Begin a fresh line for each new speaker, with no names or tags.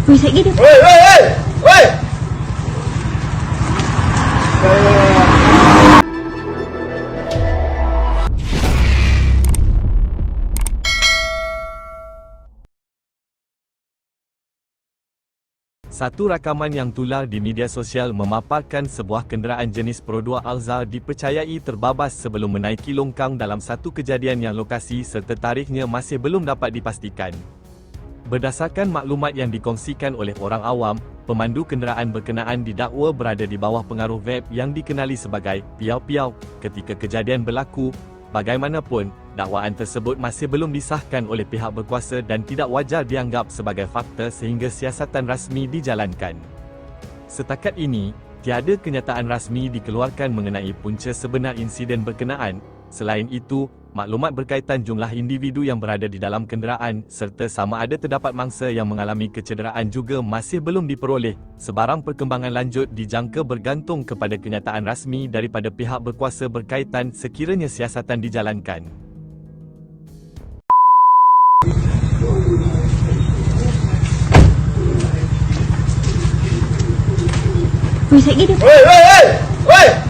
Weh, sikit dia.
Woi, woi, woi. Woi.
Satu rakaman yang tular di media sosial memaparkan sebuah kenderaan jenis Pro 2 Alza dipercayai terbabas sebelum menaiki longkang dalam satu kejadian yang lokasi serta tarikhnya masih belum dapat dipastikan. Berdasarkan maklumat yang dikongsikan oleh orang awam, pemandu kenderaan berkenaan didakwa berada di bawah pengaruh vape yang dikenali sebagai piau-piau ketika kejadian berlaku. Bagaimanapun, dakwaan tersebut masih belum disahkan oleh pihak berkuasa dan tidak wajar dianggap sebagai fakta sehingga siasatan rasmi dijalankan. Setakat ini, tiada kenyataan rasmi dikeluarkan mengenai punca sebenar insiden berkenaan. Selain itu, maklumat berkaitan jumlah individu yang berada di dalam kenderaan serta sama ada terdapat mangsa yang mengalami kecederaan juga masih belum diperoleh. Sebarang perkembangan lanjut dijangka bergantung kepada kenyataan rasmi daripada pihak berkuasa berkaitan sekiranya siasatan dijalankan.
Weh, sikit dia.
Woi, woi, woi. Woi.